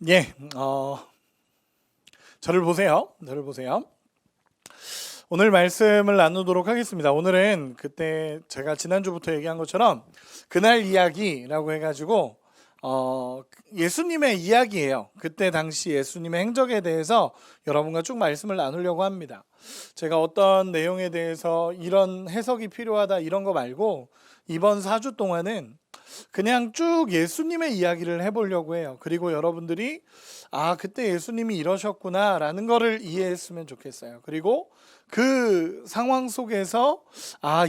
예, 저를 보세요. 오늘 말씀을 나누도록 하겠습니다. 오늘은 그때 제가 지난주부터 얘기한 것처럼 그날 이야기라고 해가지고 예수님의 이야기예요. 그때 당시 예수님의 행적에 대해서 여러분과 쭉 말씀을 나누려고 합니다. 제가 어떤 내용에 대해서 이런 해석이 필요하다 이런 거 말고 이번 4주 동안은 그냥 쭉 예수님의 이야기를 해보려고 해요. 그리고 여러분들이 그때 예수님이 이러셨구나 라는 거를 이해했으면 좋겠어요. 그리고 그 상황 속에서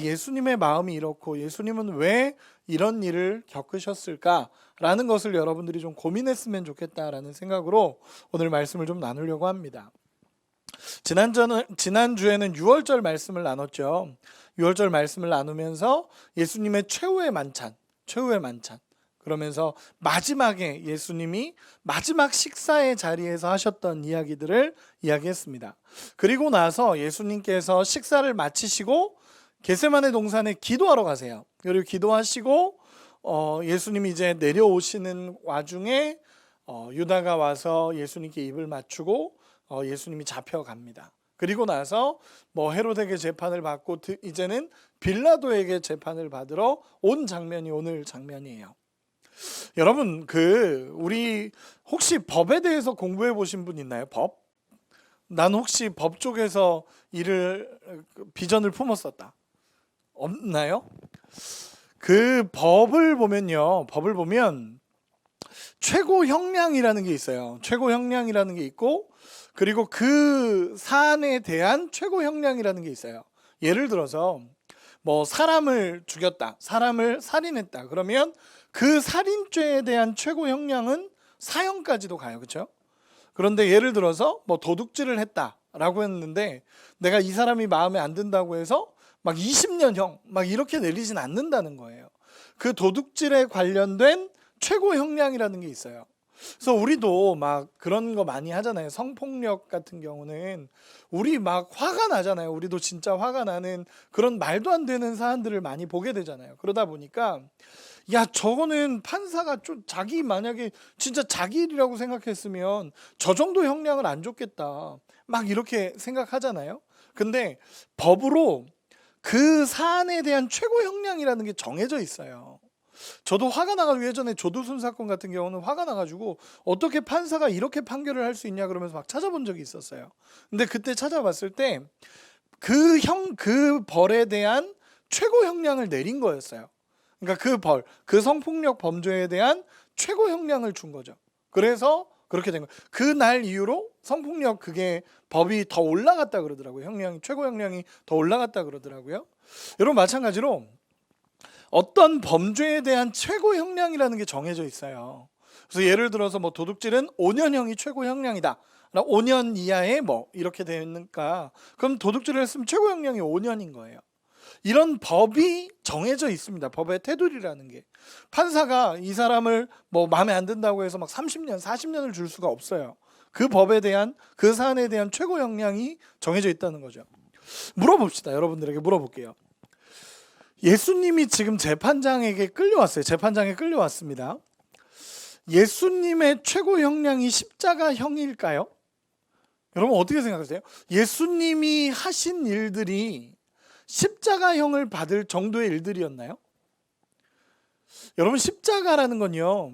예수님의 마음이 이렇고 예수님은 왜 이런 일을 겪으셨을까 라는 것을 여러분들이 좀 고민했으면 좋겠다라는 생각으로 오늘 말씀을 좀 나누려고 합니다. 지난주에는 6월절 말씀을 나눴죠. 6월절 말씀을 나누면서 예수님의 최후의 만찬 그러면서 마지막에 예수님이 마지막 식사의 자리에서 하셨던 이야기들을 이야기했습니다. 그리고 나서 예수님께서 식사를 마치시고 겟세마네 동산에 기도하러 가세요. 그리고 기도하시고 예수님이 이제 내려오시는 와중에 유다가 와서 예수님께 입을 맞추고 예수님이 잡혀갑니다. 그리고 나서 헤롯에게 재판을 받고 이제는 빌라도에게 재판을 받으러 온 장면이 오늘 장면이에요. 여러분 우리 혹시 법에 대해서 공부해 보신 분 있나요? 법? 난 혹시 법 쪽에서 비전을 품었었다. 없나요? 그 법을 보면 최고 형량이라는 게 있어요. 최고 형량이라는 게 있고 그리고 그 사안에 대한 최고 형량이라는 게 있어요. 예를 들어서 사람을 죽였다, 사람을 살인했다. 그러면 그 살인죄에 대한 최고 형량은 사형까지도 가요. 그렇죠? 그런데 예를 들어서 도둑질을 했다라고 했는데 내가 이 사람이 마음에 안 든다고 해서 20년형 이렇게 내리진 않는다는 거예요. 그 도둑질에 관련된 최고 형량이라는 게 있어요. 그래서 우리도 그런 거 많이 하잖아요. 성폭력 같은 경우는 우리 화가 나잖아요. 우리도 진짜 화가 나는 그런 말도 안 되는 사안들을 많이 보게 되잖아요. 그러다 보니까 저거는 판사가 좀 만약에 진짜 자기 일이라고 생각했으면 저 정도 형량을 안 줬겠다 이렇게 생각하잖아요. 근데 법으로 그 사안에 대한 최고 형량이라는 게 정해져 있어요. 저도 화가 나가지고 예전에 조두순 사건 같은 경우는 화가 나가지고 어떻게 판사가 이렇게 판결을 할 수 있냐 그러면서 찾아본 적이 있었어요. 근데 그때 찾아봤을 때 그 벌에 대한 최고 형량을 내린 거였어요. 그러니까 그 성폭력 범죄에 대한 최고 형량을 준 거죠. 그래서 그렇게 된 거예요. 그날 이후로 성폭력 법이 더 올라갔다 그러더라고요. 최고 형량이 더 올라갔다 그러더라고요. 여러분 마찬가지로 어떤 범죄에 대한 최고 형량이라는 게 정해져 있어요. 그래서 예를 들어서 도둑질은 5년형이 최고 형량이다. 5년 이하에 이렇게 되니까 그럼 도둑질을 했으면 최고 형량이 5년인 거예요. 이런 법이 정해져 있습니다. 법의 테두리라는 게. 판사가 이 사람을 마음에 안 든다고 해서 30년, 40년을 줄 수가 없어요. 그 법에 대한 그 사안에 대한 최고 형량이 정해져 있다는 거죠. 물어봅시다. 여러분들에게 물어볼게요. 예수님이 지금 재판장에 끌려왔습니다. 예수님의 최고 형량이 십자가형일까요? 여러분 어떻게 생각하세요? 예수님이 하신 일들이 십자가형을 받을 정도의 일들이었나요? 여러분 십자가라는 건요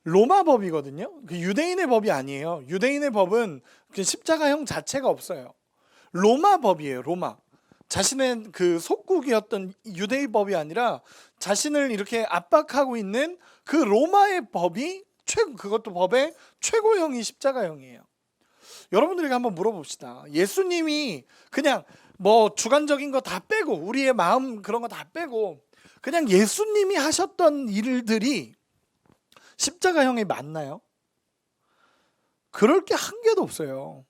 로마 법이거든요. 유대인의 법이 아니에요. 유대인의 법은 십자가형 자체가 없어요. 로마 법이에요. 로마. 자신의 속국이었던 유대의 법이 아니라 자신을 이렇게 압박하고 있는 그 로마의 법이 그것도 법의 최고형이 십자가형이에요. 여러분들에게 한번 물어봅시다. 예수님이 그냥 주관적인 거 다 빼고 우리의 마음 그런 거 다 빼고 그냥 예수님이 하셨던 일들이 십자가형이 맞나요? 그럴 게 한 개도 없어요.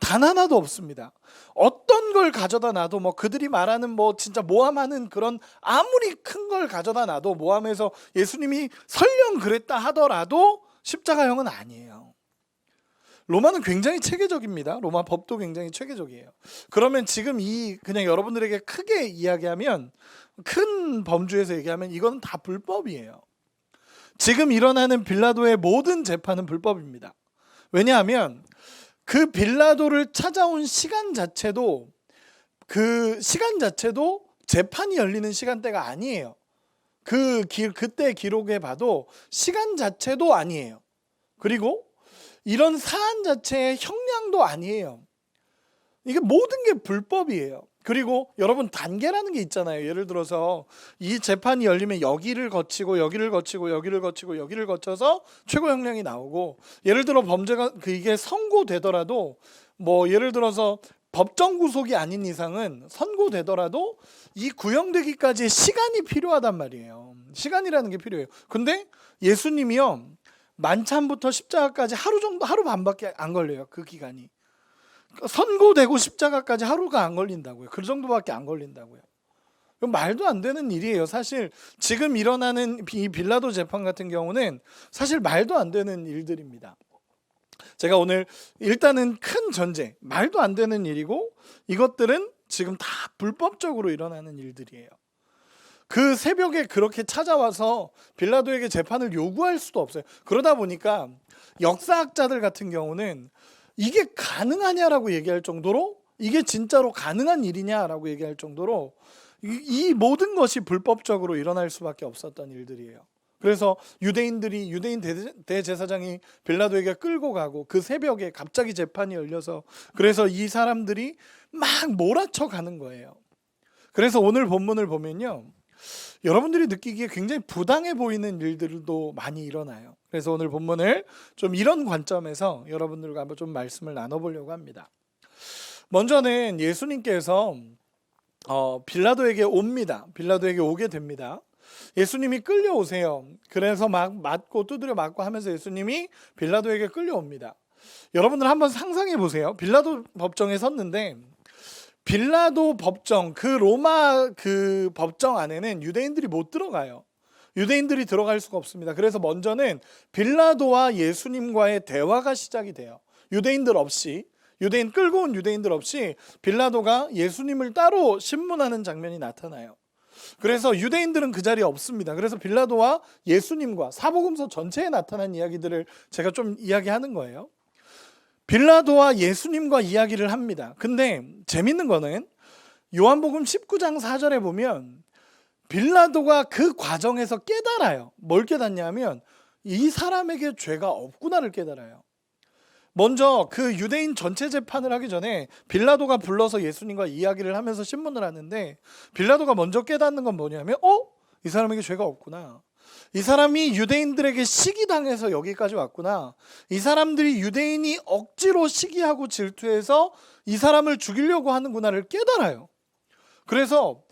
단 하나도 없습니다. 어떤 걸 가져다 놔도 그들이 말하는 진짜 모함하는 그런 아무리 큰 걸 가져다 놔도 모함해서 예수님이 설령 그랬다 하더라도 십자가형은 아니에요. 로마는 굉장히 체계적입니다. 로마 법도 굉장히 체계적이에요. 그러면 지금 그냥 여러분들에게 크게 이야기하면 큰 범주에서 얘기하면 이건 다 불법이에요. 지금 일어나는 빌라도의 모든 재판은 불법입니다. 왜냐하면 그 빌라도를 찾아온 시간 자체도 재판이 열리는 시간대가 아니에요. 그때 기록에 봐도 시간 자체도 아니에요. 그리고 이런 사안 자체의 형량도 아니에요. 이게 모든 게 불법이에요. 그리고 여러분 단계라는 게 있잖아요. 예를 들어서 이 재판이 열리면 여기를 거치고 여기를 거치고 여기를 거치고 여기를 거쳐서 최고 형량이 나오고, 예를 들어 범죄가 이게 선고되더라도 예를 들어서 법정 구속이 아닌 이상은 선고되더라도 이 구형되기까지의 시간이 필요하단 말이에요. 시간이라는 게 필요해요. 근데 예수님이요, 만찬부터 십자가까지 하루 반밖에 안 걸려요. 그 기간이. 선고되고 십자가까지 하루가 안 걸린다고요. 그 정도밖에 안 걸린다고요. 말도 안 되는 일이에요. 사실 지금 일어나는 이 빌라도 재판 같은 경우는 사실 말도 안 되는 일들입니다. 제가 오늘 일단은 큰 전제, 말도 안 되는 일이고 이것들은 지금 다 불법적으로 일어나는 일들이에요. 그 새벽에 그렇게 찾아와서 빌라도에게 재판을 요구할 수도 없어요. 그러다 보니까 역사학자들 같은 경우는 이게 가능하냐라고 얘기할 정도로, 이게 진짜로 가능한 일이냐라고 얘기할 정도로 이 모든 것이 불법적으로 일어날 수밖에 없었던 일들이에요. 그래서 유대인 대제사장이 빌라도에게 끌고 가고 그 새벽에 갑자기 재판이 열려서 그래서 이 사람들이 막 몰아쳐 가는 거예요. 그래서 오늘 본문을 보면요, 여러분들이 느끼기에 굉장히 부당해 보이는 일들도 많이 일어나요. 그래서 오늘 본문을 좀 이런 관점에서 여러분들과 한번 좀 말씀을 나눠보려고 합니다. 먼저는 예수님께서 빌라도에게 옵니다. 빌라도에게 오게 됩니다. 예수님이 끌려오세요. 그래서 막 맞고 두드려 맞고 하면서 예수님이 빌라도에게 끌려옵니다. 여러분들 한번 상상해 보세요. 빌라도 법정에 섰는데 빌라도 법정, 로마 법정 안에는 유대인들이 못 들어가요. 유대인들이 들어갈 수가 없습니다. 그래서 먼저는 빌라도와 예수님과의 대화가 시작이 돼요. 끌고 온 유대인들 없이 빌라도가 예수님을 따로 신문하는 장면이 나타나요. 그래서 유대인들은 그 자리에 없습니다. 그래서 빌라도와 예수님과 사복음서 전체에 나타난 이야기들을 제가 좀 이야기하는 거예요. 빌라도와 예수님과 이야기를 합니다. 근데 재밌는 거는 요한복음 19장 4절에 보면 빌라도가 그 과정에서 깨달아요. 뭘 깨닫냐면 이 사람에게 죄가 없구나를 깨달아요. 먼저 그 유대인 전체 재판을 하기 전에 빌라도가 불러서 예수님과 이야기를 하면서 신문을 하는데 빌라도가 먼저 깨닫는 건 뭐냐면 이 사람에게 죄가 없구나. 이 사람이 유대인들에게 시기당해서 여기까지 왔구나. 이 사람들이 유대인이 억지로 시기하고 질투해서 이 사람을 죽이려고 하는구나를 깨달아요. 그래서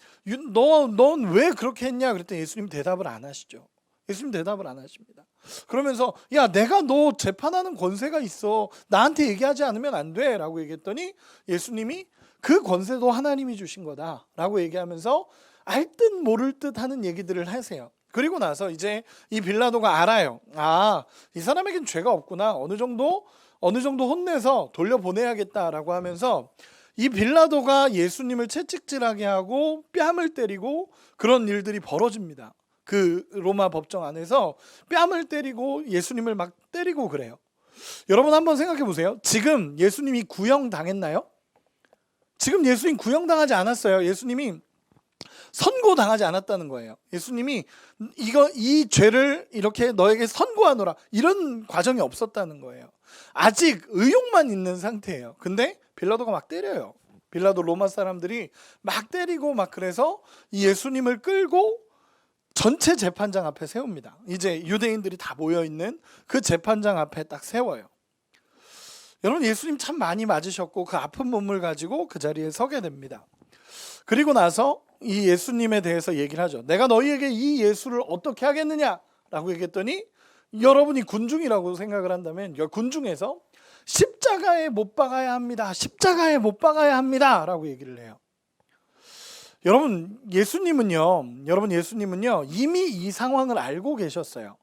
넌 왜 그렇게 했냐 그랬더니 예수님 대답을 안 하시죠. 예수님 대답을 안 하십니다. 그러면서 야, 내가 너 재판하는 권세가 있어. 나한테 얘기하지 않으면 안 돼 라고 얘기했더니 예수님이 그 권세도 하나님이 주신 거다 라고 얘기하면서 알 듯 모를 듯 하는 얘기들을 하세요. 그리고 나서 이제 이 빌라도가 알아요. 이 사람에겐 죄가 없구나. 어느 정도 혼내서 돌려보내야겠다라고 하면서 이 빌라도가 예수님을 채찍질하게 하고 뺨을 때리고 그런 일들이 벌어집니다. 그 로마 법정 안에서 뺨을 때리고 예수님을 막 때리고 그래요. 여러분 한번 생각해 보세요. 지금 예수님이 구형당했나요? 지금 예수님 구형당하지 않았어요. 예수님이 선고당하지 않았다는 거예요. 예수님이 이 죄를 이렇게 너에게 선고하노라 이런 과정이 없었다는 거예요. 아직 의욕만 있는 상태예요. 근데 빌라도가 막 때려요. 빌라도 로마 사람들이 막 때리고 막 그래서 이 예수님을 끌고 전체 재판장 앞에 세웁니다. 이제 유대인들이 다 모여있는 그 재판장 앞에 딱 세워요. 여러분 예수님 참 많이 맞으셨고 그 아픈 몸을 가지고 그 자리에 서게 됩니다. 그리고 나서 이 예수님에 대해서 얘기를 하죠. 내가 너희에게 이 예수를 어떻게 하겠느냐라고 얘기했더니 여러분이 군중이라고 생각을 한다면 군중에서 십자가에 못 박아야 합니다. 십자가에 못 박아야 합니다. 라고 얘기를 해요. 여러분 예수님은요 이미 이 상황을 알고 계셨어요.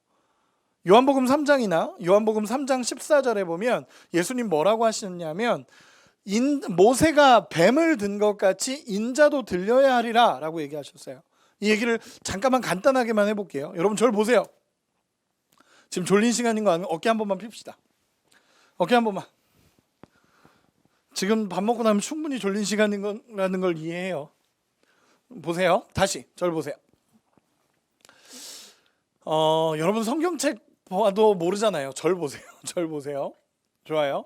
요한복음 3장이나 요한복음 3장 14절에 보면 예수님 뭐라고 하시냐면 모세가 뱀을 든 것 같이 인자도 들려야 하리라 라고 얘기하셨어요. 이 얘기를 잠깐만 간단하게만 해볼게요. 여러분 저를 보세요. 지금 졸린 시간인 거 아니면 어깨 한 번만 핍시다. 어깨 한 번만. 지금 밥 먹고 나면 충분히 졸린 시간인 거라는 걸 이해해요. 보세요. 다시 절 보세요. 여러분 성경책 봐도 모르잖아요. 절 보세요. 절 보세요. 좋아요.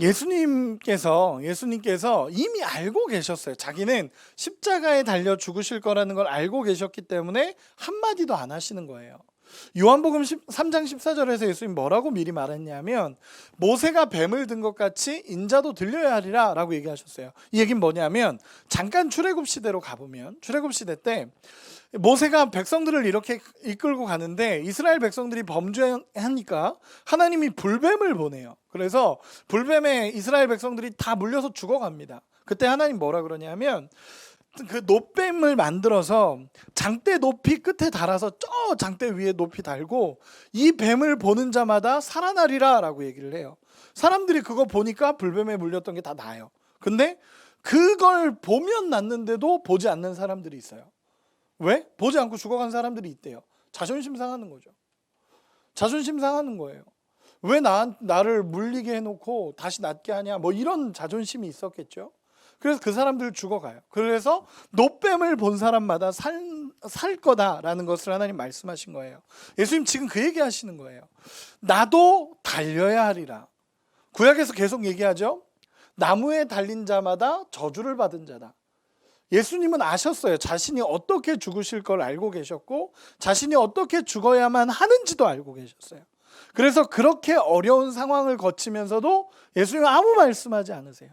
예수님께서 이미 알고 계셨어요. 자기는 십자가에 달려 죽으실 거라는 걸 알고 계셨기 때문에 한마디도 안 하시는 거예요. 요한복음 3장 14절에서 예수님 뭐라고 미리 말했냐면 모세가 뱀을 든 것 같이 인자도 들려야 하리라 라고 얘기하셨어요. 이 얘기는 뭐냐면 잠깐 출애굽 시대로 가보면 출애굽 시대 때 모세가 백성들을 이렇게 이끌고 가는데 이스라엘 백성들이 범죄하니까 하나님이 불뱀을 보내요. 그래서 불뱀에 이스라엘 백성들이 다 물려서 죽어갑니다. 그때 하나님 뭐라 그러냐면 그 놋뱀을 만들어서 장대 높이 끝에 달아서 저 장대 위에 높이 달고 이 뱀을 보는 자마다 살아나리라 라고 얘기를 해요. 사람들이 그거 보니까 불뱀에 물렸던 게 다 나요. 근데 그걸 보면 낫는데도 보지 않는 사람들이 있어요. 왜? 보지 않고 죽어간 사람들이 있대요. 자존심 상하는 거죠. 자존심 상하는 거예요. 왜 나를 물리게 해놓고 다시 낫게 하냐, 뭐 이런 자존심이 있었겠죠. 그래서 그 사람들 죽어가요. 그래서 놋뱀을 본 사람마다 살 거다라는 것을 하나님 말씀하신 거예요. 예수님 지금 그 얘기 하시는 거예요. 나도 달려야 하리라. 구약에서 계속 얘기하죠. 나무에 달린 자마다 저주를 받은 자다. 예수님은 아셨어요. 자신이 어떻게 죽으실 걸 알고 계셨고 자신이 어떻게 죽어야만 하는지도 알고 계셨어요. 그래서 그렇게 어려운 상황을 거치면서도 예수님은 아무 말씀하지 않으세요.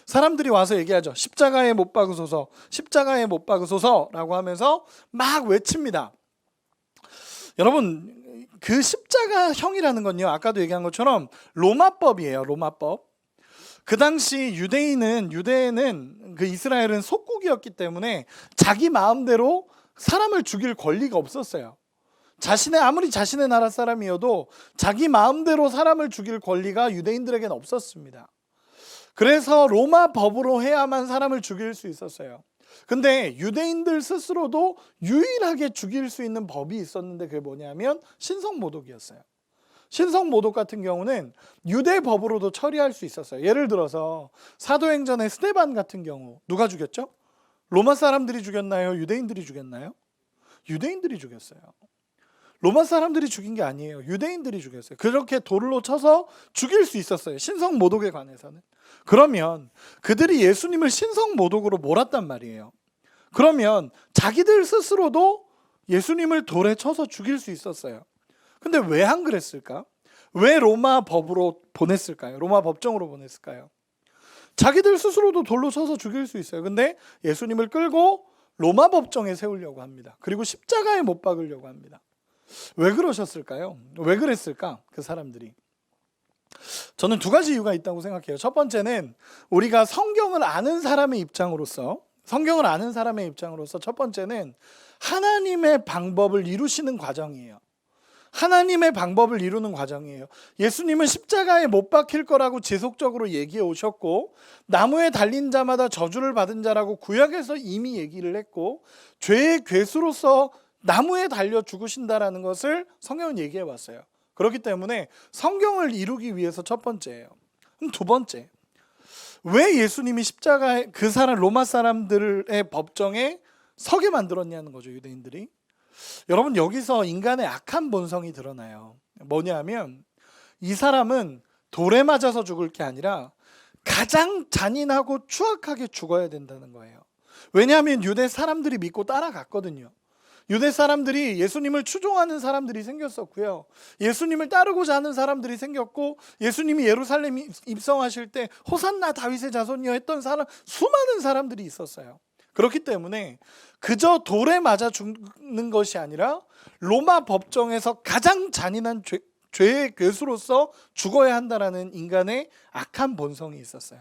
사람들이 와서 얘기하죠. 십자가에 못 박으소서, 십자가에 못 박으소서라고 하면서 막 외칩니다. 여러분, 그 십자가형이라는 건요, 아까도 얘기한 것처럼 로마법이에요. 로마법. 그 당시 유대인은 그 이스라엘은 속국이었기 때문에 자기 마음대로 사람을 죽일 권리가 없었어요. 아무리 자신의 나라 사람이어도 자기 마음대로 사람을 죽일 권리가 유대인들에게는 없었습니다. 그래서 로마 법으로 해야만 사람을 죽일 수 있었어요. 근데 유대인들 스스로도 유일하게 죽일 수 있는 법이 있었는데 그게 뭐냐면 신성모독이었어요. 신성모독 같은 경우는 유대 법으로도 처리할 수 있었어요. 예를 들어서 사도행전의 스데반 같은 경우 누가 죽였죠? 로마 사람들이 죽였나요? 유대인들이 죽였나요? 유대인들이 죽였어요. 로마 사람들이 죽인 게 아니에요. 유대인들이 죽였어요. 그렇게 돌로 쳐서 죽일 수 있었어요. 신성모독에 관해서는. 그러면 그들이 예수님을 신성모독으로 몰았단 말이에요. 그러면 자기들 스스로도 예수님을 돌에 쳐서 죽일 수 있었어요. 근데 왜 안 그랬을까? 왜 로마 법으로 보냈을까요? 로마 법정으로 보냈을까요? 자기들 스스로도 돌로 쳐서 죽일 수 있어요. 근데 예수님을 끌고 로마 법정에 세우려고 합니다. 그리고 십자가에 못 박으려고 합니다. 왜 그러셨을까요? 왜 그랬을까? 그 사람들이. 저는 두 가지 이유가 있다고 생각해요. 첫 번째는 우리가 성경을 아는 사람의 입장으로서 첫 번째는 하나님의 방법을 이루시는 과정이에요. 하나님의 방법을 이루는 과정이에요. 예수님은 십자가에 못 박힐 거라고 지속적으로 얘기해 오셨고 나무에 달린 자마다 저주를 받은 자라고 구약에서 이미 얘기를 했고 죄의 괴수로서 나무에 달려 죽으신다라는 것을 성경은 얘기해 왔어요. 그렇기 때문에 성경을 이루기 위해서 첫 번째예요. 두 번째, 왜 예수님이 십자가에 로마 사람들의 법정에 서게 만들었냐는 거죠. 유대인들이. 여러분, 여기서 인간의 악한 본성이 드러나요. 뭐냐면 이 사람은 돌에 맞아서 죽을 게 아니라 가장 잔인하고 추악하게 죽어야 된다는 거예요. 왜냐하면 유대 사람들이 믿고 따라갔거든요. 유대 사람들이 예수님을 추종하는 사람들이 생겼었고요. 예수님을 따르고자 하는 사람들이 생겼고 예수님이 예루살렘 입성하실 때 호산나 다윗의 자손이여 했던 수많은 사람들이 있었어요. 그렇기 때문에 그저 돌에 맞아 죽는 것이 아니라 로마 법정에서 가장 잔인한 죄의 괴수로서 죽어야 한다라는 인간의 악한 본성이 있었어요.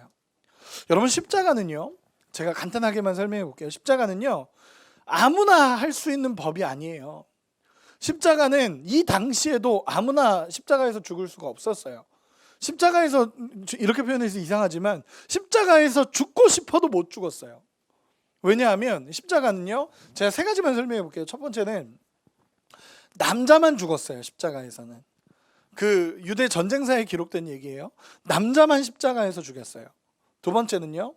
여러분, 십자가는요, 제가 간단하게만 설명해 볼게요. 십자가는요, 아무나 할 수 있는 법이 아니에요. 십자가는 이 당시에도 아무나 십자가에서 죽을 수가 없었어요. 십자가에서, 이렇게 표현해서 이상하지만 십자가에서 죽고 싶어도 못 죽었어요. 왜냐하면 십자가는요, 제가 세 가지만 설명해 볼게요. 첫 번째는 남자만 죽었어요. 십자가에서는. 그 유대 전쟁사에 기록된 얘기예요. 남자만 십자가에서 죽였어요. 두 번째는요,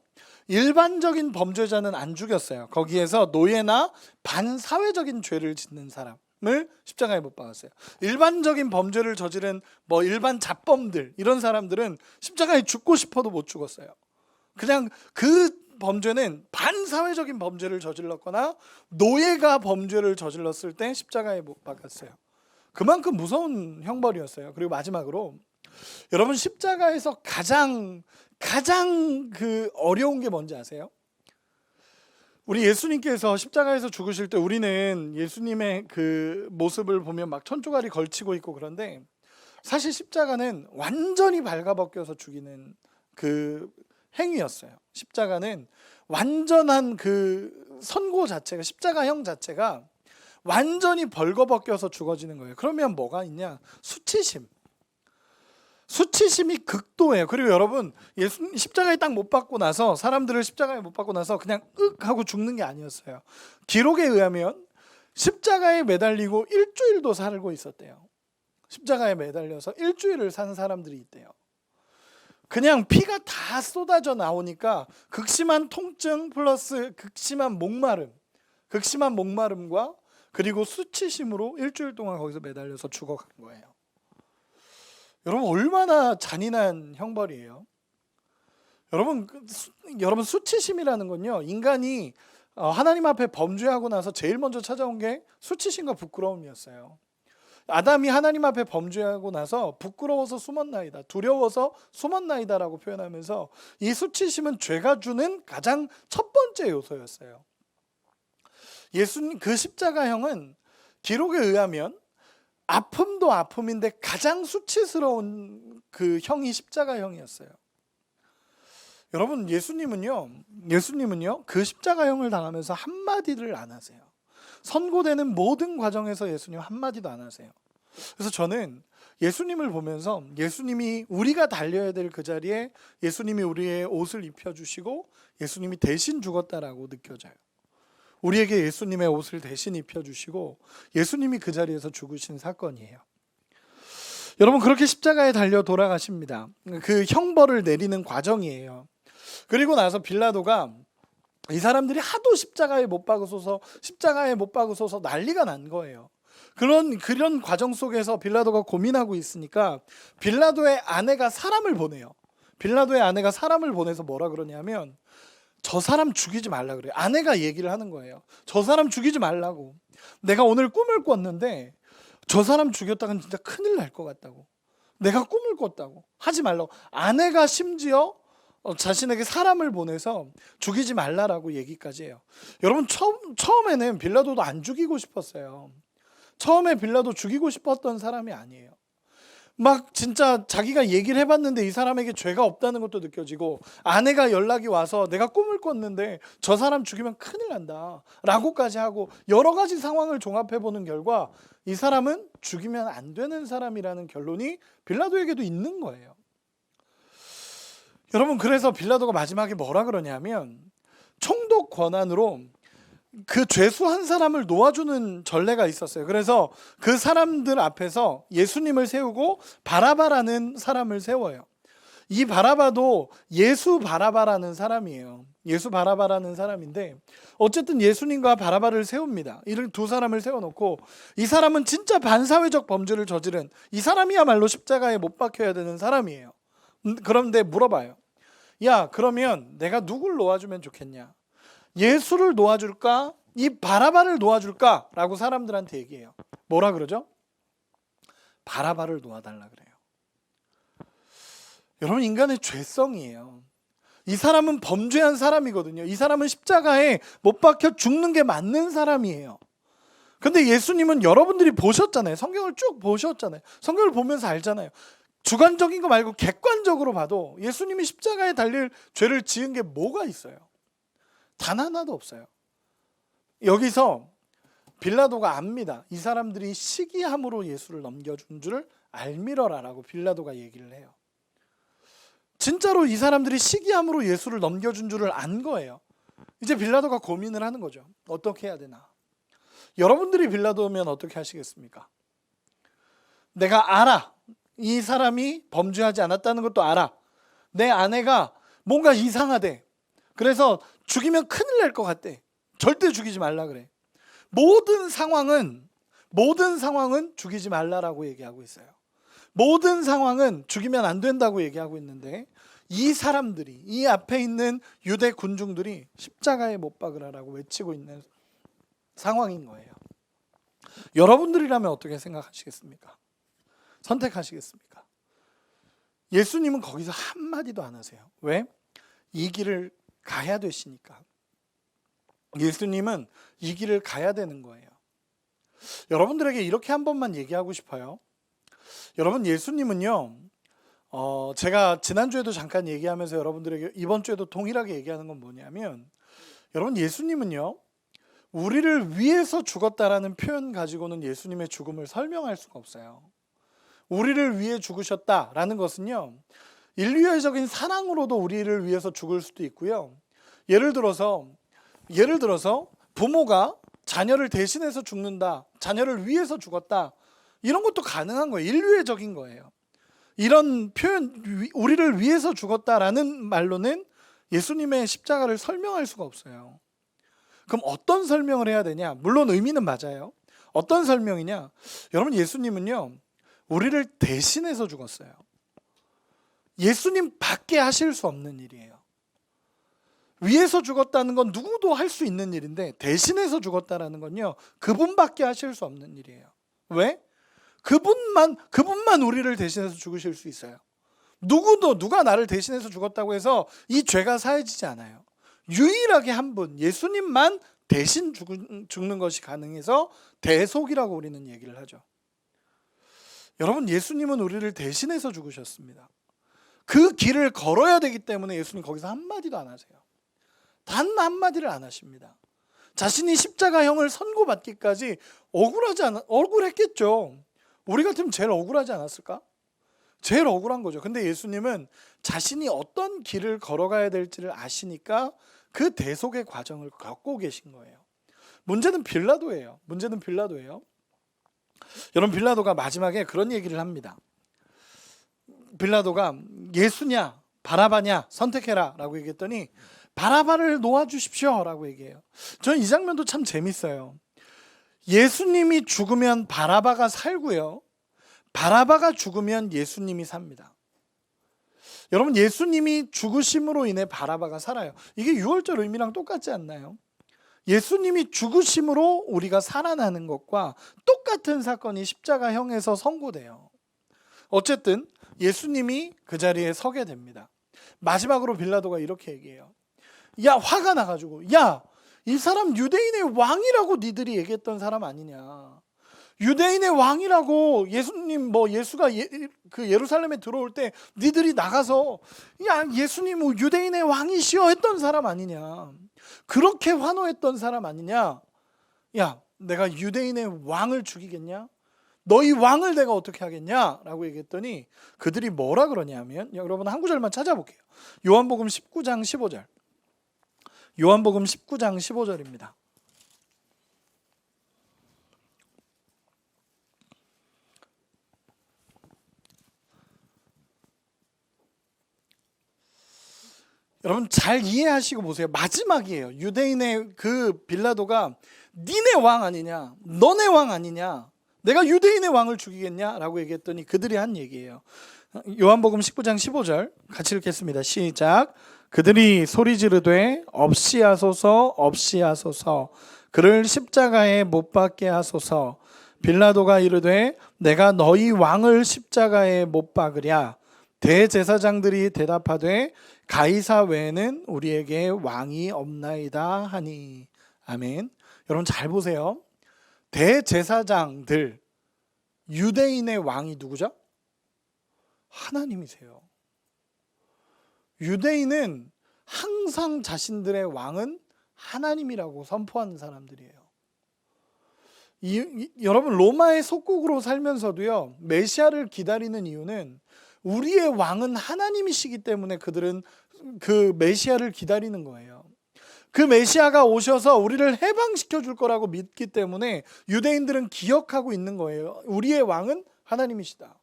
일반적인 범죄자는 안 죽였어요. 거기에서 노예나 반사회적인 죄를 짓는 사람을 십자가에 못 박았어요. 일반적인 범죄를 저지른 일반 잡범들, 이런 사람들은 십자가에 죽고 싶어도 못 죽었어요. 그냥 그 범죄는 반사회적인 범죄를 저질렀거나 노예가 범죄를 저질렀을 때 십자가에 못 박았어요. 그만큼 무서운 형벌이었어요. 그리고 마지막으로, 여러분, 십자가에서 가장 그 어려운 게 뭔지 아세요? 우리 예수님께서 십자가에서 죽으실 때 우리는 예수님의 그 모습을 보면 막 천조가리 걸치고 있고 그런데, 사실 십자가는 완전히 발가벗겨서 죽이는 그 행위였어요. 십자가는 완전한 그 선고 자체가, 십자가형 자체가 완전히 벌거벗겨서 죽어지는 거예요. 그러면 뭐가 있냐? 수치심이 극도예요. 그리고 여러분, 예수 십자가에 딱 못 박고 나서, 사람들을 십자가에 못 박고 나서 그냥 하고 죽는 게 아니었어요. 기록에 의하면 십자가에 매달리고 일주일도 살고 있었대요. 십자가에 매달려서 일주일을 산 사람들이 있대요. 그냥 피가 다 쏟아져 나오니까 극심한 통증 플러스 극심한 목마름과 그리고 수치심으로 일주일 동안 거기서 매달려서 죽어간 거예요. 여러분, 얼마나 잔인한 형벌이에요. 여러분, 수치심이라는 건요, 인간이 하나님 앞에 범죄하고 나서 제일 먼저 찾아온 게 수치심과 부끄러움이었어요. 아담이 하나님 앞에 범죄하고 나서 부끄러워서 숨었나이다, 두려워서 숨었나이다라고 표현하면서, 이 수치심은 죄가 주는 가장 첫 번째 요소였어요. 예수님 그 십자가형은 기록에 의하면 아픔도 아픔인데 가장 수치스러운 그 형이 십자가형이었어요. 여러분, 예수님은요 그 십자가형을 당하면서 한마디를 안 하세요. 선고되는 모든 과정에서 예수님 한마디도 안 하세요. 그래서 저는 예수님을 보면서, 예수님이 우리가 달려야 될 그 자리에 예수님이 우리의 옷을 입혀주시고 예수님이 대신 죽었다라고 느껴져요. 우리에게 예수님의 옷을 대신 입혀주시고 예수님이 그 자리에서 죽으신 사건이에요. 여러분, 그렇게 십자가에 달려 돌아가십니다. 그 형벌을 내리는 과정이에요. 그리고 나서 빌라도가, 이 사람들이 하도 십자가에 못 박으소서 난리가 난 거예요. 그런 과정 속에서 빌라도가 고민하고 있으니까 빌라도의 아내가 사람을 보내요. 빌라도의 아내가 사람을 보내서 뭐라 그러냐면, 저 사람 죽이지 말라 그래요. 아내가 얘기를 하는 거예요. 저 사람 죽이지 말라고. 내가 오늘 꿈을 꿨는데 저 사람 죽였다간 진짜 큰일 날 것 같다고. 내가 꿈을 꿨다고. 하지 말라고. 아내가 심지어 자신에게 사람을 보내서 죽이지 말라라고 얘기까지 해요. 여러분, 처음에는 빌라도도 안 죽이고 싶었어요. 처음에 빌라도 죽이고 싶었던 사람이 아니에요. 막 진짜 자기가 얘기를 해봤는데 이 사람에게 죄가 없다는 것도 느껴지고, 아내가 연락이 와서 내가 꿈을 꿨는데 저 사람 죽이면 큰일 난다 라고까지 하고, 여러 가지 상황을 종합해보는 결과 이 사람은 죽이면 안 되는 사람이라는 결론이 빌라도에게도 있는 거예요. 여러분, 그래서 빌라도가 마지막에 뭐라 그러냐면, 총독 권한으로 그 죄수 한 사람을 놓아주는 전례가 있었어요. 그래서 그 사람들 앞에서 예수님을 세우고 바라바라는 사람을 세워요. 이 바라바도 예수 바라바라는 사람이에요. 예수 바라바라는 사람인데, 어쨌든 예수님과 바라바를 세웁니다. 이를 두 사람을 세워놓고, 이 사람은 진짜 반사회적 범죄를 저지른, 이 사람이야말로 십자가에 못 박혀야 되는 사람이에요. 그런데 물어봐요. 야, 그러면 내가 누굴 놓아주면 좋겠냐? 예수를 놓아줄까? 이 바라바를 놓아줄까? 라고 사람들한테 얘기해요. 뭐라 그러죠? 바라바를 놓아달라 그래요. 여러분, 인간의 죄성이에요. 이 사람은 범죄한 사람이거든요. 이 사람은 십자가에 못 박혀 죽는 게 맞는 사람이에요. 근데 예수님은, 여러분들이 보셨잖아요. 성경을 쭉 보셨잖아요. 성경을 보면서 알잖아요. 주관적인 거 말고 객관적으로 봐도 예수님이 십자가에 달릴 죄를 지은 게 뭐가 있어요? 단 하나도 없어요. 여기서 빌라도가 압니다. 이 사람들이 시기함으로 예수를 넘겨준 줄 알미러라라고 빌라도가 얘기를 해요. 진짜로 이 사람들이 시기함으로 예수를 넘겨준 줄을 안 거예요. 이제 빌라도가 고민을 하는 거죠. 어떻게 해야 되나? 여러분들이 빌라도면 어떻게 하시겠습니까? 내가 알아. 이 사람이 범죄하지 않았다는 것도 알아. 내 아내가 뭔가 이상하대. 그래서 죽이면 큰일 날 것 같대. 절대 죽이지 말라 그래. 모든 상황은 죽이지 말라라고 얘기하고 있어요. 모든 상황은 죽이면 안 된다고 얘기하고 있는데, 이 사람들이, 이 앞에 있는 유대 군중들이 십자가에 못 박으라라고 외치고 있는 상황인 거예요. 여러분들이라면 어떻게 생각하시겠습니까? 선택하시겠습니까? 예수님은 거기서 한마디도 안 하세요. 왜? 이 길을 가야 되시니까. 예수님은 이 길을 가야 되는 거예요. 여러분들에게 이렇게 한 번만 얘기하고 싶어요. 여러분, 예수님은요, 제가 지난주에도 잠깐 얘기하면서 여러분들에게 이번 주에도 동일하게 얘기하는 건 뭐냐면, 여러분, 예수님은요, 우리를 위해서 죽었다라는 표현 가지고는 예수님의 죽음을 설명할 수가 없어요. 우리를 위해 죽으셨다라는 것은요, 인류애적인 사랑으로도 우리를 위해서 죽을 수도 있고요. 예를 들어서 부모가 자녀를 대신해서 죽는다, 자녀를 위해서 죽었다, 이런 것도 가능한 거예요. 인류애적인 거예요. 이런 표현, 우리를 위해서 죽었다라는 말로는 예수님의 십자가를 설명할 수가 없어요. 그럼 어떤 설명을 해야 되냐? 물론 의미는 맞아요. 어떤 설명이냐? 여러분, 예수님은요, 우리를 대신해서 죽었어요. 예수님 밖에 하실 수 없는 일이에요. 위에서 죽었다는 건 누구도 할 수 있는 일인데, 대신해서 죽었다는 건요, 그분밖에 하실 수 없는 일이에요. 왜? 그분만 우리를 대신해서 죽으실 수 있어요. 누가 나를 대신해서 죽었다고 해서 이 죄가 사해지지 않아요. 유일하게 한 분, 예수님만 대신 죽는 것이 가능해서 대속이라고 우리는 얘기를 하죠. 여러분, 예수님은 우리를 대신해서 죽으셨습니다. 그 길을 걸어야 되기 때문에 예수님 거기서 한마디도 안 하세요. 단 한마디를 안 하십니다. 자신이 십자가형을 선고받기까지 억울했겠죠. 우리 같으면 제일 억울하지 않았을까? 제일 억울한 거죠. 근데 예수님은 자신이 어떤 길을 걸어가야 될지를 아시니까 그 대속의 과정을 겪고 계신 거예요. 문제는 빌라도예요. 여러분, 빌라도가 마지막에 그런 얘기를 합니다. 빌라도가 예수냐 바라바냐 선택해라 라고 얘기했더니, 바라바를 놓아주십시오 라고 얘기해요. 저는 이 장면도 참 재밌어요. 예수님이 죽으면 바라바가 살고요, 바라바가 죽으면 예수님이 삽니다. 여러분, 예수님이 죽으심으로 인해 바라바가 살아요. 이게 유월절 의미랑 똑같지 않나요? 예수님이 죽으심으로 우리가 살아나는 것과 똑같은 사건이 십자가형에서 선고돼요. 어쨌든 예수님이 그 자리에 서게 됩니다. 마지막으로 빌라도가 이렇게 얘기해요. 화가 나가지고, 이 사람 유대인의 왕이라고 니들이 얘기했던 사람 아니냐. 유대인의 왕이라고 예수가 그 예루살렘에 들어올 때 니들이 나가서 예수님 유대인의 왕이시여 했던 사람 아니냐. 그렇게 환호했던 사람 아니냐. 내가 유대인의 왕을 죽이겠냐? 너희 왕을 내가 어떻게 하겠냐? 라고 얘기했더니 그들이 뭐라 그러냐면, 여러분 한 구절만 찾아볼게요. 요한복음 19장 15절. 요한복음 19장 15절입니다. 여러분 잘 이해하시고 보세요. 마지막이에요. 유대인의 그 빌라도가 니네 왕 아니냐, 너네 왕 아니냐, 내가 유대인의 왕을 죽이겠냐 라고 얘기했더니 그들이 한 얘기예요. 요한복음 19장 15절 같이 읽겠습니다. 시작. 그들이 소리 지르되 없이 하소서 없이 하소서, 그를 십자가에 못 박게 하소서. 빌라도가 이르되 내가 너희 왕을 십자가에 못 박으랴. 대제사장들이 대답하되 가이사 외에는 우리에게 왕이 없나이다 하니. 아멘. 여러분 잘 보세요. 대제사장들, 유대인의 왕이 누구죠? 하나님이세요. 유대인은 항상 자신들의 왕은 하나님이라고 선포하는 사람들이에요. 여러분 로마의 속국으로 살면서도요, 메시아를 기다리는 이유는 우리의 왕은 하나님이시기 때문에 그들은 그 메시아를 기다리는 거예요. 그 메시아가 오셔서 우리를 해방시켜 줄 거라고 믿기 때문에 유대인들은 기억하고 있는 거예요. 우리의 왕은 하나님이시다.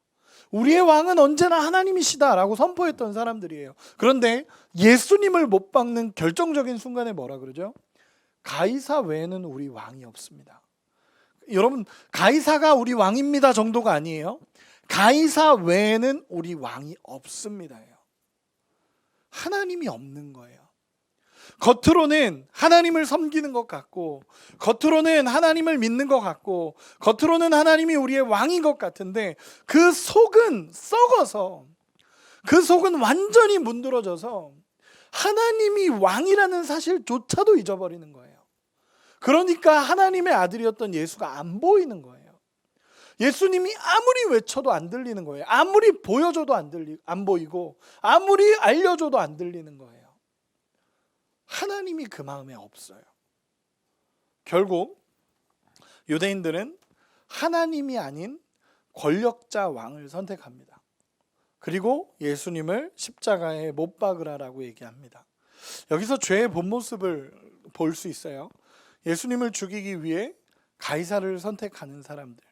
우리의 왕은 언제나 하나님이시다라고 선포했던 사람들이에요. 그런데 예수님을 못 박는 결정적인 순간에 뭐라 그러죠? 가이사 외에는 우리 왕이 없습니다. 여러분, 가이사가 우리 왕입니다 정도가 아니에요. 가이사 외에는 우리 왕이 없습니다예요. 하나님이 없는 거예요. 겉으로는 하나님을 섬기는 것 같고, 겉으로는 하나님을 믿는 것 같고, 겉으로는 하나님이 우리의 왕인 것 같은데 그 속은 썩어서, 그 속은 완전히 문드러져서 하나님이 왕이라는 사실조차도 잊어버리는 거예요. 그러니까 하나님의 아들이었던 예수가 안 보이는 거예요. 예수님이 아무리 외쳐도 안 들리는 거예요. 아무리 보여줘도 안 보이고, 아무리 알려줘도 안 들리는 거예요. 하나님이 그 마음에 없어요. 결국 유대인들은 하나님이 아닌 권력자 왕을 선택합니다. 그리고 예수님을 십자가에 못 박으라라고 얘기합니다. 여기서 죄의 본 모습을 볼 수 있어요. 예수님을 죽이기 위해 가이사를 선택하는 사람들,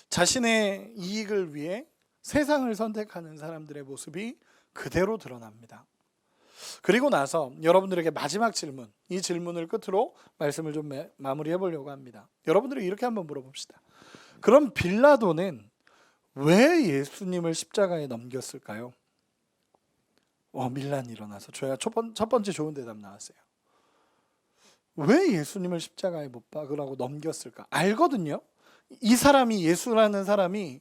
자신의 이익을 위해 세상을 선택하는 사람들의 모습이 그대로 드러납니다. 그리고 나서 여러분들에게 마지막 질문, 이 질문을 끝으로 말씀을 좀 마무리해 보려고 합니다. 여러분들이 이렇게 한번 물어봅시다. 그럼 빌라도는 왜 예수님을 십자가에 넘겼을까요? 밀란이 일어나서 저희가 첫 번째 좋은 대답 나왔어요. 왜 예수님을 십자가에 못 박으라고 넘겼을까? 알거든요. 이 사람이, 예수라는 사람이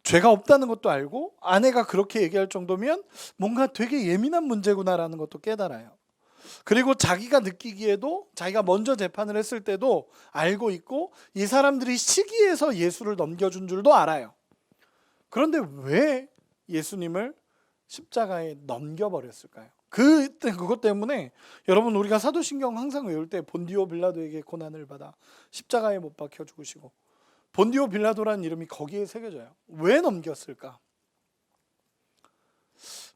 죄가 없다는 것도 알고 아내가 그렇게 얘기할 정도면 뭔가 되게 예민한 문제구나라는 것도 깨달아요. 그리고 자기가 느끼기에도, 자기가 먼저 재판을 했을 때도 알고 있고, 이 사람들이 시기해서 예수를 넘겨준 줄도 알아요. 그런데 왜 예수님을 십자가에 넘겨버렸을까요? 그것 때문에 여러분, 우리가 사도신경 항상 외울 때 본디오 빌라도에게 고난을 받아 십자가에 못 박혀 죽으시고, 본디오 빌라도라는 이름이 거기에 새겨져요. 왜 넘겼을까?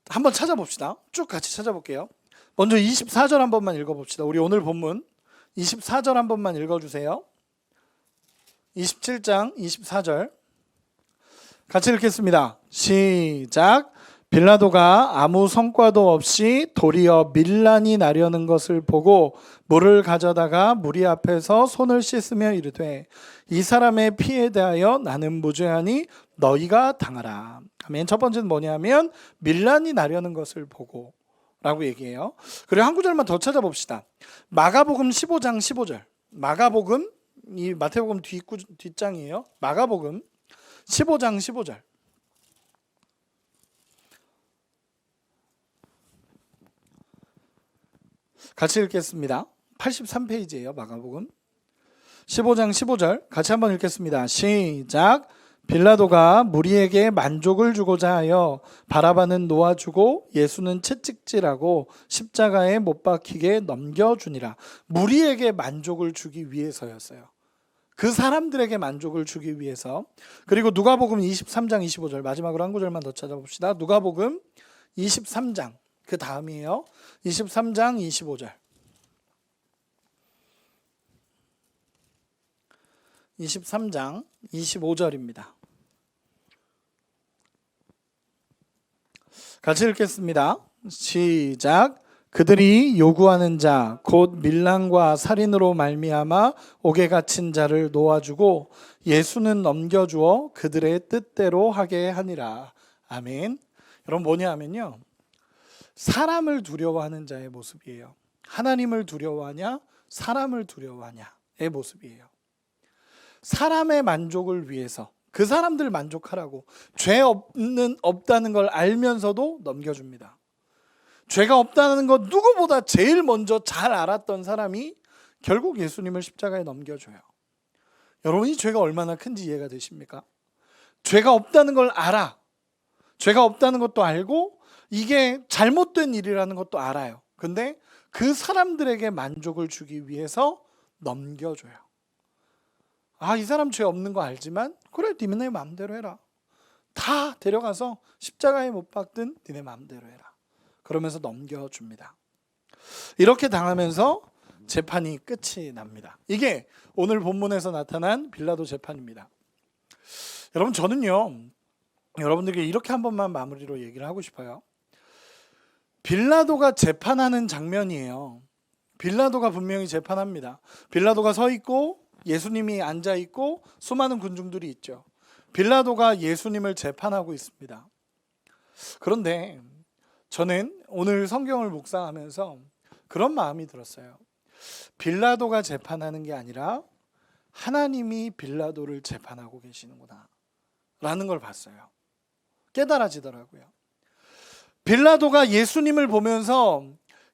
한번 찾아봅시다. 쭉 같이 찾아볼게요. 먼저 24절 한 번만 읽어봅시다. 우리 오늘 본문 24절 한 번만 읽어주세요. 27장 24절 같이 읽겠습니다. 시작. 빌라도가 아무 성과도 없이 도리어 밀란이 나려는 것을 보고 물을 가져다가 무리 앞에서 손을 씻으며 이르되, 이 사람의 피에 대하여 나는 무죄하니 너희가 당하라. 아멘. 첫 번째는 뭐냐면 밀란이 나려는 것을 보고 라고 얘기해요. 그리고 한 구절만 더 찾아봅시다. 마가복음 15장 15절. 마가복음, 이 마태복음 뒷장이에요. 마가복음 15장 15절. 같이 읽겠습니다. 83페이지예요. 마가복음 15장 15절 같이 한번 읽겠습니다. 시작. 빌라도가 무리에게 만족을 주고자 하여 바라바는 놓아주고 예수는 채찍질하고 십자가에 못 박히게 넘겨주니라. 무리에게 만족을 주기 위해서였어요. 그 사람들에게 만족을 주기 위해서. 그리고 누가복음 23장 25절 마지막으로 한 구절만 더 찾아봅시다. 누가복음 23장 그 다음이에요. 23장 25절. 23장 25절입니다. 같이 읽겠습니다. 시작. 그들이 요구하는 자 곧 밀란과 살인으로 말미암아 옥에 갇힌 자를 놓아주고 예수는 넘겨주어 그들의 뜻대로 하게 하니라. 아멘. 여러분, 뭐냐 하면요, 사람을 두려워하는 자의 모습이에요. 하나님을 두려워하냐 사람을 두려워하냐의 모습이에요. 사람의 만족을 위해서 그 사람들 만족하라고 죄 없다는 걸 알면서도 넘겨줍니다. 죄가 없다는 것 누구보다 제일 먼저 잘 알았던 사람이 결국 예수님을 십자가에 넘겨줘요. 여러분이 죄가 얼마나 큰지 이해가 되십니까? 죄가 없다는 걸 알아. 죄가 없다는 것도 알고 이게 잘못된 일이라는 것도 알아요. 근데 그 사람들에게 만족을 주기 위해서 넘겨줘요. 이 사람 죄 없는 거 알지만 그래, 니네 마음대로 해라. 다 데려가서 십자가에 못 박든 니네 마음대로 해라. 그러면서 넘겨줍니다. 이렇게 당하면서 재판이 끝이 납니다. 이게 오늘 본문에서 나타난 빌라도 재판입니다. 여러분, 저는요, 여러분들에게 이렇게 한 번만 마무리로 얘기를 하고 싶어요. 빌라도가 재판하는 장면이에요. 빌라도가 분명히 재판합니다. 빌라도가 서 있고 예수님이 앉아 있고 수많은 군중들이 있죠. 빌라도가 예수님을 재판하고 있습니다. 그런데 저는 오늘 성경을 묵상하면서 그런 마음이 들었어요. 빌라도가 재판하는 게 아니라 하나님이 빌라도를 재판하고 계시는구나 라는 걸 봤어요. 깨달아지더라고요. 빌라도가 예수님을 보면서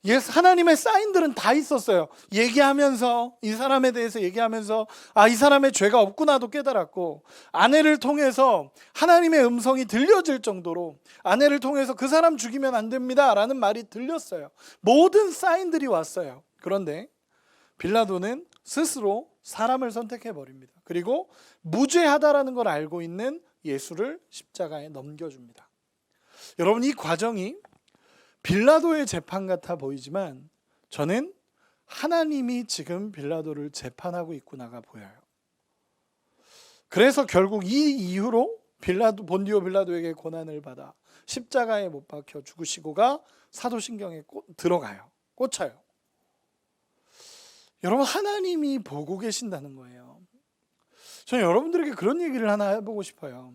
하나님의 사인들은 다 있었어요. 얘기하면서, 이 사람에 대해서 얘기하면서 이 사람의 죄가 없구나도 깨달았고, 아내를 통해서 하나님의 음성이 들려질 정도로 아내를 통해서 그 사람 죽이면 안 됩니다 라는 말이 들렸어요. 모든 사인들이 왔어요. 그런데 빌라도는 스스로 사람을 선택해 버립니다. 그리고 무죄하다라는 걸 알고 있는 예수를 십자가에 넘겨줍니다. 여러분, 이 과정이 빌라도의 재판 같아 보이지만 저는 하나님이 지금 빌라도를 재판하고 있구나가 보여요. 그래서 결국 이 이후로 본디오 빌라도에게 고난을 받아 십자가에 못 박혀 죽으시고가 사도신경에 들어가요. 꽂혀요. 여러분, 하나님이 보고 계신다는 거예요. 저는 여러분들에게 그런 얘기를 하나 해보고 싶어요.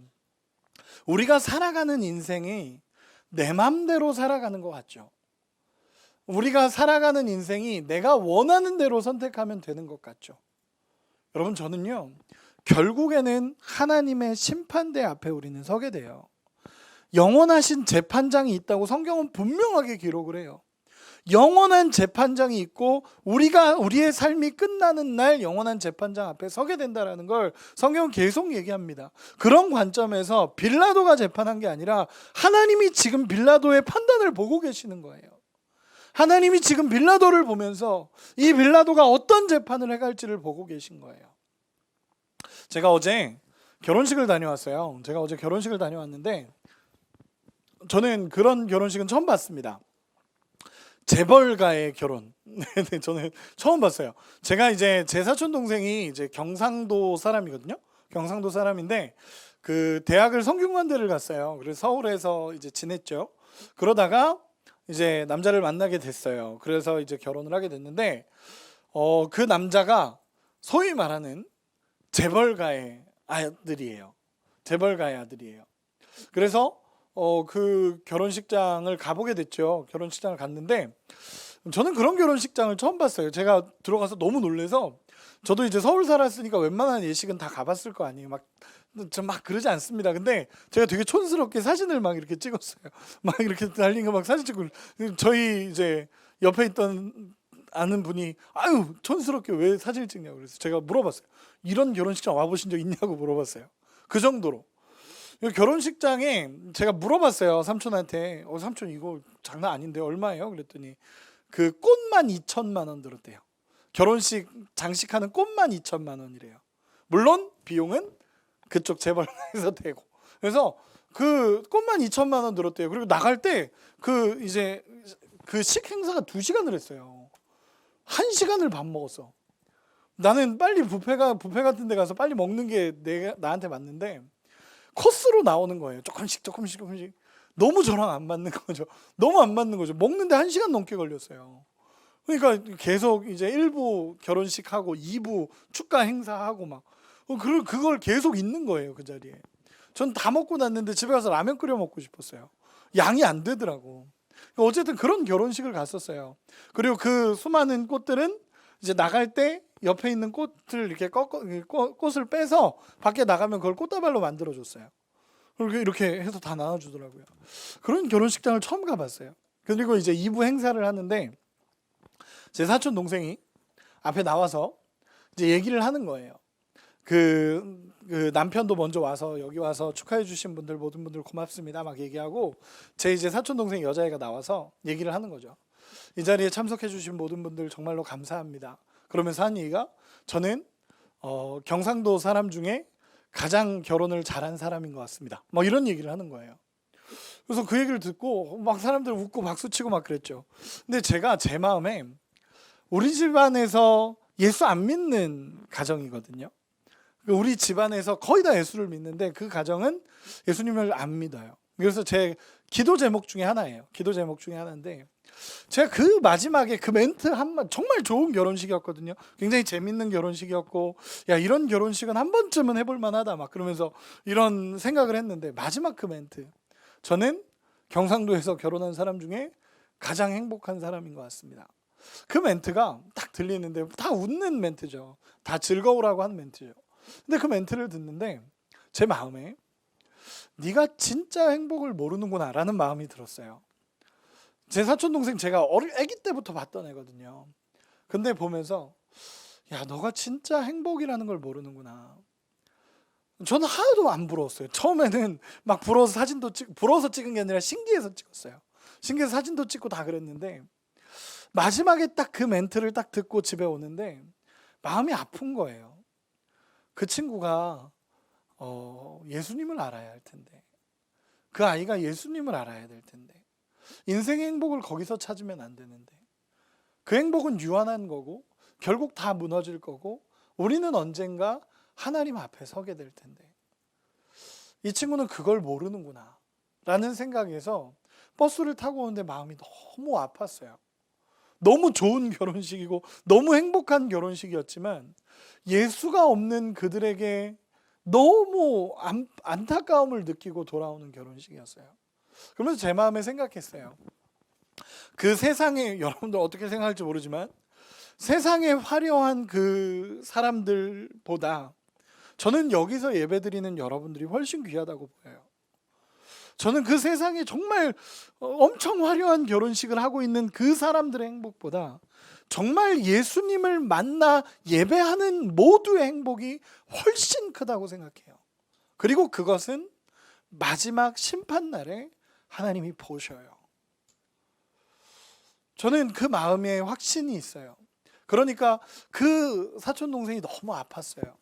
우리가 살아가는 인생이 내 맘대로 살아가는 것 같죠. 우리가 살아가는 인생이 내가 원하는 대로 선택하면 되는 것 같죠. 여러분, 저는요, 결국에는 하나님의 심판대 앞에 우리는 서게 돼요. 영원하신 재판장이 있다고 성경은 분명하게 기록을 해요. 영원한 재판장이 있고 우리의 삶이 끝나는 날 영원한 재판장 앞에 서게 된다는 걸 성경은 계속 얘기합니다. 그런 관점에서 빌라도가 재판한 게 아니라 하나님이 지금 빌라도의 판단을 보고 계시는 거예요. 하나님이 지금 빌라도를 보면서 이 빌라도가 어떤 재판을 해갈지를 보고 계신 거예요. 제가 어제 결혼식을 다녀왔어요. 제가 어제 결혼식을 다녀왔는데 저는 그런 결혼식은 처음 봤습니다. 재벌가의 결혼. 저는 처음 봤어요. 제가 이제 제 사촌 동생이 이제 경상도 사람이거든요. 경상도 사람인데 그 대학을 성균관대를 갔어요. 그래서 서울에서 이제 지냈죠. 그러다가 이제 남자를 만나게 됐어요. 그래서 이제 결혼을 하게 됐는데 그 남자가 소위 말하는 재벌가의 아들이에요. 재벌가의 아들이에요. 그래서 그 결혼식장을 가보게 됐죠. 결혼식장을 갔는데 저는 그런 결혼식장을 처음 봤어요. 제가 들어가서 너무 놀라서 저도 이제 서울 살았으니까 웬만한 예식은 다 가봤을 거 아니에요. 전 막 그러지 않습니다. 근데 제가 되게 촌스럽게 사진을 막 이렇게 찍었어요. 막 이렇게 달린 거 막 사진 찍고 저희 이제 옆에 있던 아는 분이 아유 촌스럽게 왜 사진을 찍냐고 그래서 제가 물어봤어요. 이런 결혼식장 와보신 적 있냐고 물어봤어요. 그 정도로. 결혼식장에 제가 물어봤어요. 삼촌한테. 삼촌 이거 장난 아닌데 얼마예요? 그랬더니 그 꽃만 2천만 원 들었대요. 결혼식 장식하는 꽃만 2천만 원이래요. 물론 비용은 그쪽 재벌가에서 되고. 그래서 그 꽃만 2천만 원 들었대요. 그리고 나갈 때 그 이제 그 식행사가 2시간을 했어요. 1시간을 밥 먹었어. 나는 빨리 뷔페 같은 데 가서 빨리 먹는 게 나한테 맞는데 코스로 나오는 거예요. 조금씩. 너무 저랑 안 맞는 거죠. 너무 안 맞는 거죠. 먹는데 1시간 넘게 걸렸어요. 그러니까 계속 이제 1부 결혼식하고 2부 축가 행사하고 막 그걸 계속 있는 거예요. 그 자리에. 전 다 먹고 났는데 집에 가서 라면 끓여 먹고 싶었어요. 양이 안 되더라고. 어쨌든 그런 결혼식을 갔었어요. 그리고 그 수많은 꽃들은 이제 나갈 때 옆에 있는 꽃을 이렇게 꽃을 빼서 밖에 나가면 그걸 꽃다발로 만들어줬어요. 그리고 이렇게 해서 다 나눠주더라고요. 그런 결혼식장을 처음 가봤어요. 그리고 이제 2부 행사를 하는데 제 사촌 동생이 앞에 나와서 이제 얘기를 하는 거예요. 그 남편도 먼저 와서 여기 와서 축하해 주신 분들 모든 분들 고맙습니다 막 얘기하고 제 이제 사촌 동생 여자애가 나와서 얘기를 하는 거죠. 이 자리에 참석해 주신 모든 분들 정말로 감사합니다. 그러면서 한 얘기가 저는 경상도 사람 중에 가장 결혼을 잘한 사람인 것 같습니다. 뭐 이런 얘기를 하는 거예요. 그래서 그 얘기를 듣고 막 사람들 웃고 박수치고 막 그랬죠. 근데 제가 제 마음에 우리 집안에서 예수 안 믿는 가정이거든요. 우리 집안에서 거의 다 예수를 믿는데 그 가정은 예수님을 안 믿어요. 그래서 제 기도 제목 중에 하나예요. 기도 제목 중에 하나인데 제가 그 마지막에 그 멘트 한번 정말 좋은 결혼식이었거든요. 굉장히 재밌는 결혼식이었고 야 이런 결혼식은 한 번쯤은 해볼 만하다 막 그러면서 이런 생각을 했는데 마지막 그 멘트 저는 경상도에서 결혼한 사람 중에 가장 행복한 사람인 것 같습니다. 그 멘트가 딱 들리는데 다 웃는 멘트죠. 다 즐거우라고 하는 멘트죠. 근데 그 멘트를 듣는데 제 마음에 네가 진짜 행복을 모르는구나 라는 마음이 들었어요. 제 사촌 동생 제가 아기 때부터 봤던 애거든요. 근데 보면서 야 너가 진짜 행복이라는 걸 모르는구나. 저는 하나도 안 부러웠어요. 처음에는 막 부러워서 사진도 부러워서 찍은 게 아니라 신기해서 찍었어요. 신기해서 사진도 찍고 다 그랬는데 마지막에 딱 그 멘트를 딱 듣고 집에 오는데 마음이 아픈 거예요. 그 친구가 예수님을 알아야 할 텐데 그 아이가 예수님을 알아야 될 텐데 인생의 행복을 거기서 찾으면 안 되는데 그 행복은 유한한 거고 결국 다 무너질 거고 우리는 언젠가 하나님 앞에 서게 될 텐데 이 친구는 그걸 모르는구나 라는 생각에서 버스를 타고 오는데 마음이 너무 아팠어요. 너무 좋은 결혼식이고 너무 행복한 결혼식이었지만 예수가 없는 그들에게 너무 안타까움을 느끼고 돌아오는 결혼식이었어요. 그러면서 제 마음에 생각했어요. 그 세상에 여러분들 어떻게 생각할지 모르지만 세상에 화려한 그 사람들보다 저는 여기서 예배드리는 여러분들이 훨씬 귀하다고 보여요. 저는 그 세상에 정말 엄청 화려한 결혼식을 하고 있는 그 사람들의 행복보다 정말 예수님을 만나 예배하는 모두의 행복이 훨씬 크다고 생각해요. 그리고 그것은 마지막 심판날에 하나님이 보셔요. 저는 그 마음에 확신이 있어요. 그러니까 그 사촌 동생이 너무 아팠어요.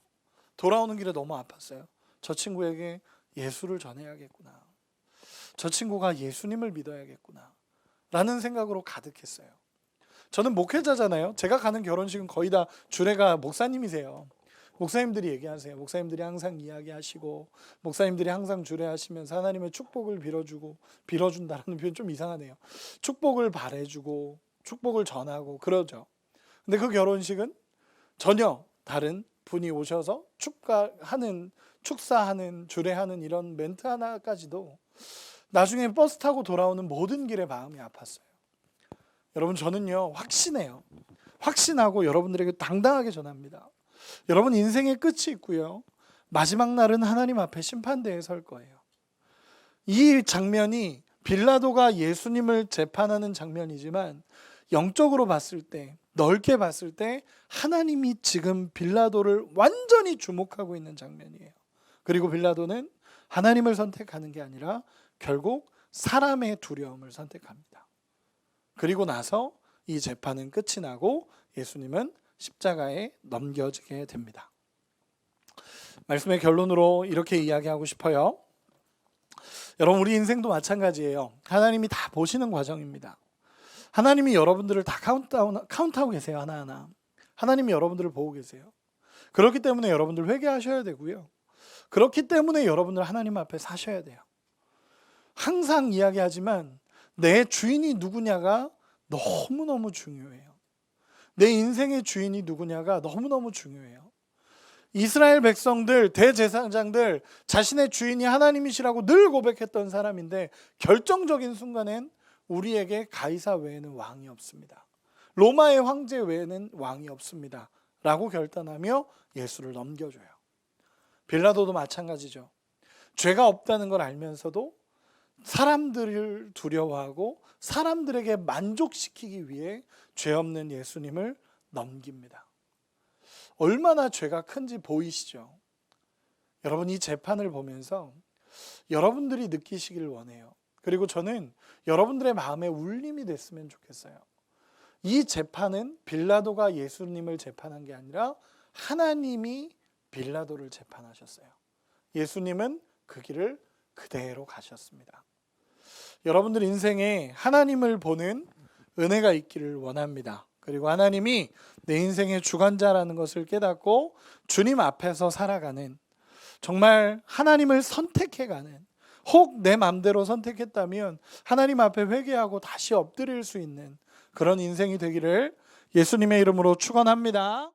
돌아오는 길에 너무 아팠어요. 저 친구에게 예수를 전해야겠구나. 저 친구가 예수님을 믿어야겠구나 라는 생각으로 가득했어요. 저는 목회자잖아요. 제가 가는 결혼식은 거의 다 주례가 목사님이세요. 목사님들이 얘기하세요. 목사님들이 항상 이야기하시고 목사님들이 항상 주례하시면서 하나님의 축복을 빌어준다라는 표현 좀 이상하네요. 축복을 바래주고 축복을 전하고 그러죠. 근데 그 결혼식은 전혀 다른 분이 오셔서 축사하는 주례하는 이런 멘트 하나까지도 나중에 버스 타고 돌아오는 모든 길에 마음이 아팠어요. 여러분 저는요 확신해요. 확신하고 여러분들에게 당당하게 전합니다. 여러분 인생의 끝이 있고요. 마지막 날은 하나님 앞에 심판대에 설 거예요. 이 장면이 빌라도가 예수님을 재판하는 장면이지만 영적으로 봤을 때 넓게 봤을 때 하나님이 지금 빌라도를 완전히 주목하고 있는 장면이에요. 그리고 빌라도는 하나님을 선택하는 게 아니라 결국 사람의 두려움을 선택합니다. 그리고 나서 이 재판은 끝이 나고 예수님은 십자가에 넘겨지게 됩니다. 말씀의 결론으로 이렇게 이야기하고 싶어요. 여러분 우리 인생도 마찬가지예요. 하나님이 다 보시는 과정입니다. 하나님이 여러분들을 다 카운트하고 계세요. 하나하나. 하나님이 여러분들을 보고 계세요. 그렇기 때문에 여러분들 회개하셔야 되고요. 그렇기 때문에 여러분들 하나님 앞에 사셔야 돼요. 항상 이야기하지만 내 주인이 누구냐가 너무너무 중요해요. 내 인생의 주인이 누구냐가 너무너무 중요해요. 이스라엘 백성들, 대제사장들 자신의 주인이 하나님이시라고 늘 고백했던 사람인데 결정적인 순간엔 우리에게 가이사 외에는 왕이 없습니다. 로마의 황제 외에는 왕이 없습니다. 라고 결단하며 예수를 넘겨줘요. 빌라도도 마찬가지죠. 죄가 없다는 걸 알면서도 사람들을 두려워하고 사람들에게 만족시키기 위해 죄 없는 예수님을 넘깁니다. 얼마나 죄가 큰지 보이시죠? 여러분 이 재판을 보면서 여러분들이 느끼시길 원해요. 그리고 저는 여러분들의 마음에 울림이 됐으면 좋겠어요. 이 재판은 빌라도가 예수님을 재판한 게 아니라 하나님이 빌라도를 재판하셨어요. 예수님은 그 길을 그대로 가셨습니다. 여러분들 인생에 하나님을 보는 은혜가 있기를 원합니다. 그리고 하나님이 내 인생의 주관자라는 것을 깨닫고 주님 앞에서 살아가는, 정말 하나님을 선택해가는, 혹 내 맘대로 선택했다면 하나님 앞에 회개하고 다시 엎드릴 수 있는 그런 인생이 되기를 예수님의 이름으로 축원합니다.